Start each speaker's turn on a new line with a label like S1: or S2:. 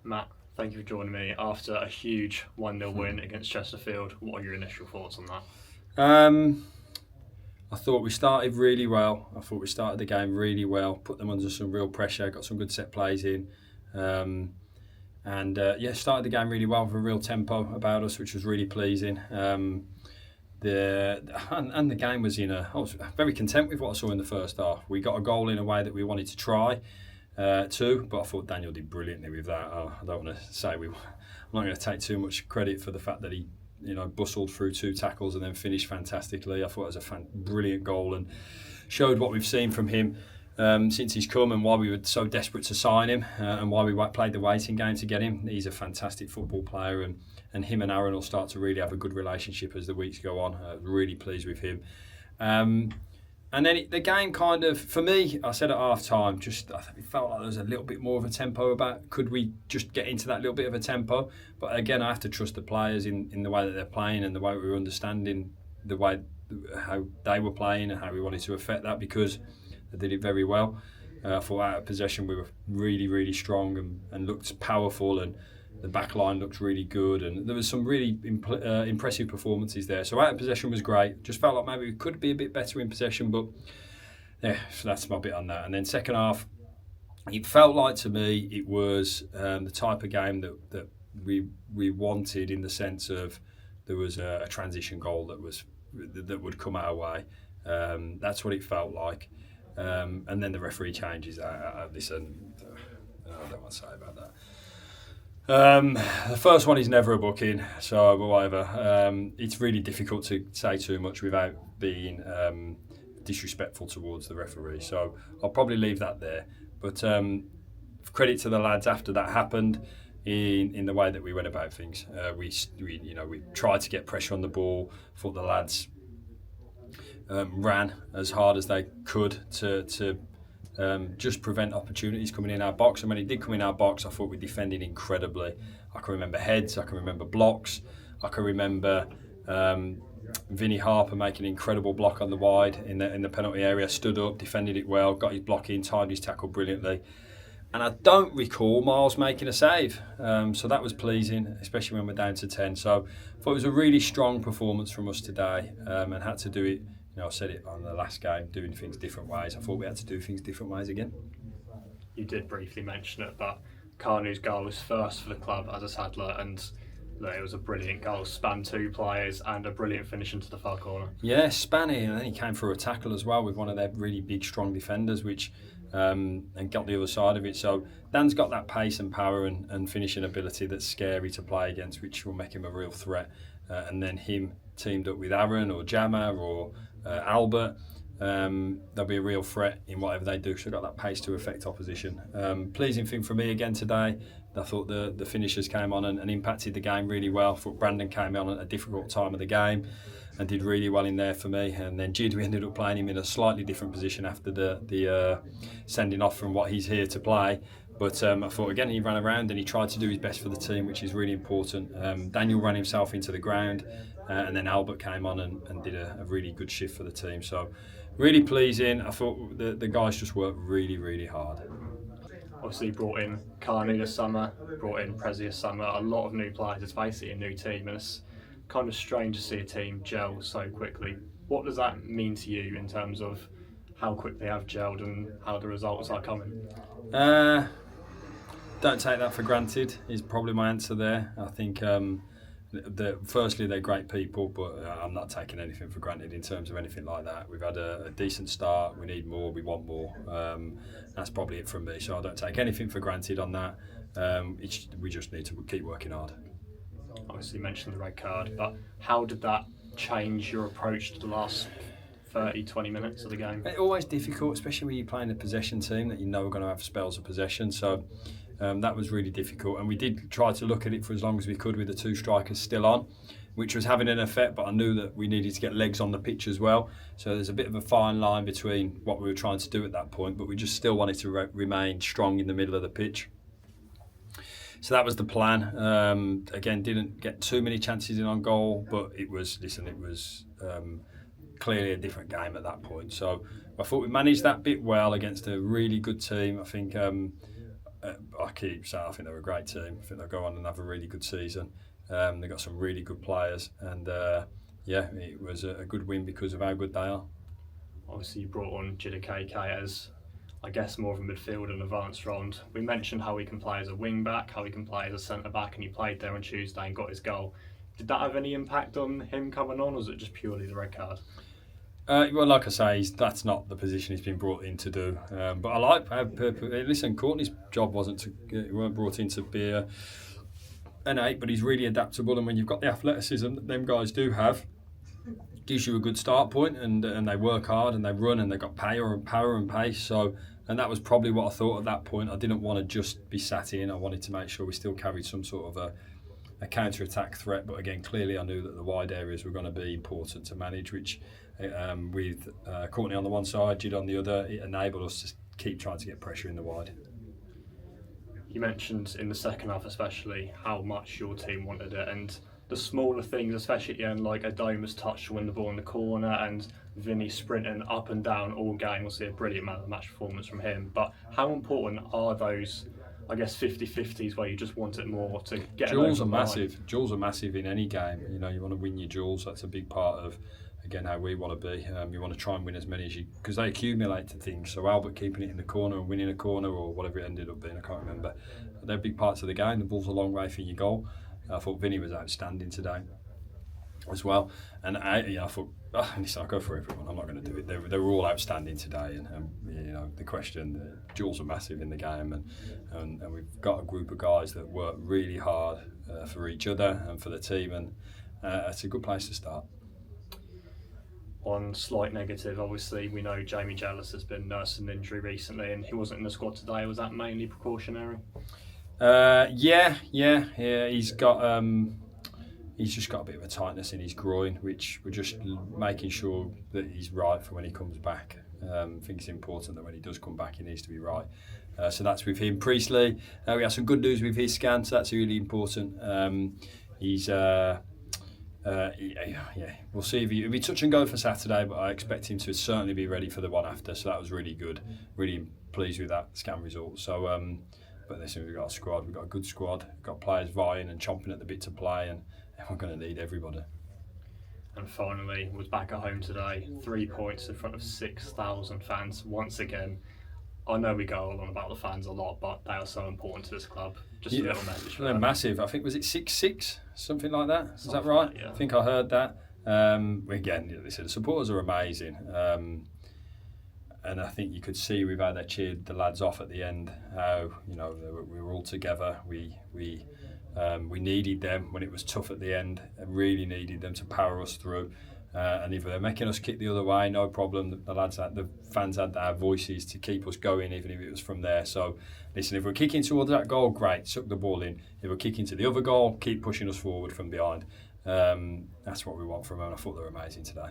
S1: Matt, thank you for joining me after a huge 1-0 win against Chesterfield. What are your initial thoughts on that?
S2: I thought we started really well. I thought we started the game really well, put them under some real pressure, got some good set plays in. Started the game really well with a real tempo about us, which was really pleasing. The game was I was very content with what I saw in the first half. We got a goal in a way that we wanted to try too, but I thought Daniel did brilliantly with that. I don't want to say I'm not going to take too much credit for the fact that he bustled through 2 tackles and then finished fantastically. I thought it was a brilliant goal and showed what we've seen from him since he's come and why we were so desperate to sign him and why we played the waiting game to get him. He's a fantastic football player and him and Aaron will start to really have a good relationship as the weeks go on. Really pleased with him. And then the game kind of, for me, I said at half time, I think it felt like there was a little bit more of a tempo about, could we just get into that little bit of a tempo? But again, I have to trust the players in the way that they're playing and the way we were understanding the way how they were playing and how we wanted to affect that, because they did it very well. I thought out of possession we were really, really strong and looked powerful, and the back line looked really good, and there was some really impressive performances there. So out of possession was great. Just felt like maybe we could be a bit better in possession, but yeah, so that's my bit on that. And then second half, it felt like to me it was the type of game that we wanted, in the sense of there was a transition goal that would come our way. That's what it felt like. And then the referee changes. Listen, I don't want to say about that. The first one is never a booking, so whatever. It's really difficult to say too much without being disrespectful towards the referee, so I'll probably leave that there. But credit to the lads after that happened in the way that we went about things. We tried to get pressure on the ball. Thought the lads ran as hard as they could to just prevent opportunities coming in our box. And when it did come in our box, I thought we defended incredibly. I can remember heads, I can remember blocks, I can remember Vinnie Harper making an incredible block on the wide in the penalty area, stood up, defended it well, got his block in, timed his tackle brilliantly. And I don't recall Miles making a save, so that was pleasing, especially when we're down to 10. So I thought it was a really strong performance from us today, and had to do it. I said it on the last game, doing things different ways. I thought we had to do things different ways again.
S1: You did briefly mention it, but Carney's goal was first for the club as a Sadler, and it was a brilliant goal. Spanned 2 players and a brilliant finish into the far corner.
S2: Yeah, spanning, and then he came through a tackle as well with one of their really big, strong defenders, which and got the other side of it. So Dan's got that pace and power and finishing ability that's scary to play against, which will make him a real threat. And then him teamed up with Aaron or Jammer or Albert, they'll be a real threat in whatever they do. So got that pace to affect opposition. Pleasing thing for me again today, I thought the finishers came on and impacted the game really well. I thought Brandon came on at a difficult time of the game and did really well in there for me. And then Jid, we ended up playing him in a slightly different position after the sending off from what he's here to play. But I thought again he ran around and he tried to do his best for the team, which is really important. Daniel ran himself into the ground, and then Albert came on and did a really good shift for the team. So really pleasing. I thought the guys just worked really, really hard.
S1: Obviously brought in Carney this summer, brought in Prezi this summer, a lot of new players. It's basically a new team, and it's kind of strange to see a team gel so quickly. What does that mean to you in terms of how quick they have gelled and how the results are coming?
S2: Don't take that for granted is probably my answer there. I think firstly they're great people, but I'm not taking anything for granted in terms of anything like that. We've had a decent start, we need more, we want more. That's probably it from me, so I don't take anything for granted on that. We just need to keep working hard.
S1: Obviously you mentioned the red card, but how did that change your approach to the last 30-20 minutes of the game?
S2: It's always difficult, especially when you're playing a possession team that you know are going to have spells of possession. So that was really difficult, and we did try to look at it for as long as we could with the 2 strikers still on, which was having an effect, but I knew that we needed to get legs on the pitch as well. So there's a bit of a fine line between what we were trying to do at that point, but we just still wanted to remain strong in the middle of the pitch. So that was the plan. Again, didn't get too many chances in on goal, but it was clearly a different game at that point. So I thought we managed that bit well against a really good team. I think I I keep saying I think they're a great team. I think they'll go on and have a really good season. They've got some really good players, and it was a good win because of how good they are.
S1: Obviously, you brought on Jida KK as, I guess, more of a midfield and advanced rond. We mentioned how he can play as a wing back, how he can play as a centre back, and he played there on Tuesday and got his goal. Did that have any impact on him coming on, or was it just purely the red card?
S2: Well, like I say, that's not the position he's been brought in to do. But I like, listen, Courtney's job he weren't brought in to be an 8, but he's really adaptable. And when you've got the athleticism that them guys do have, gives you a good start point, and they work hard and they run and they've got power and pace. So, and that was probably what I thought at that point. I didn't want to just be sat in. I wanted to make sure we still carried some sort of a counter-attack threat. But again, clearly I knew that the wide areas were going to be important to manage, which with Courtney on the one side, Jid on the other, it enabled us to keep trying to get pressure in the wide.
S1: You mentioned in the second half especially how much your team wanted it, and the smaller things, especially at the end, like Adoma's touch to win the ball in the corner and Vinny sprinting up and down all game. We'll see a brilliant man of the match performance from him. But how important are those, I guess, 50-50s where you just want it more to get
S2: duels are massive. Duels are massive in any game. You know, you want to win your duels. That's a big part of, again, how we want to be. You want to try and win as many as you, because they accumulate to things. So Albert keeping it in the corner and winning a corner, or whatever it ended up being, I can't remember. They're big parts of the game. The ball's a long way for your goal. I thought Vinny was outstanding today as well. And I thought, listen, I'll go for everyone. I'm not going to do it. They were all outstanding today. And you know, the duels are massive in the game. And we've got a group of guys that work really hard for each other and for the team. And it's a good place to start.
S1: On slight negative, obviously, we know Jamie Jealous has been nursing an injury recently and he wasn't in the squad today. Was that mainly precautionary?
S2: Yeah. He's just got a bit of a tightness in his groin, which we're just making sure that he's right for when he comes back. I think it's important that when he does come back, he needs to be right. So that's with him. Priestley, we have some good news with his scan, so that's really important. He's we'll see if he touch and go for Saturday, but I expect him to certainly be ready for the one after. So that was really good. Really pleased with that scan result. So, but listen, we've got a squad. We've got a good squad. We've got players vying and chomping at the bit to play, and we're going to need everybody.
S1: And finally, was back at home today. 3 points in front of 6,000 fans once again. I know we go on about the fans a lot, but they are so important to this club. Just a little message.
S2: They're massive. I think, was it 6-6, something like that? Is that right?
S1: Like that, yeah.
S2: I think I heard that. Again, the supporters are amazing. And I think you could see with how they cheered the lads off at the end, how we were all together. We needed them when it was tough at the end. I really needed them to power us through. And if they're making us kick the other way, no problem. The fans had their voices to keep us going, even if it was from there. So, listen, if we're kicking towards that goal, great, suck the ball in. If we're kicking to the other goal, keep pushing us forward from behind. That's what we want from them. I thought they were amazing today.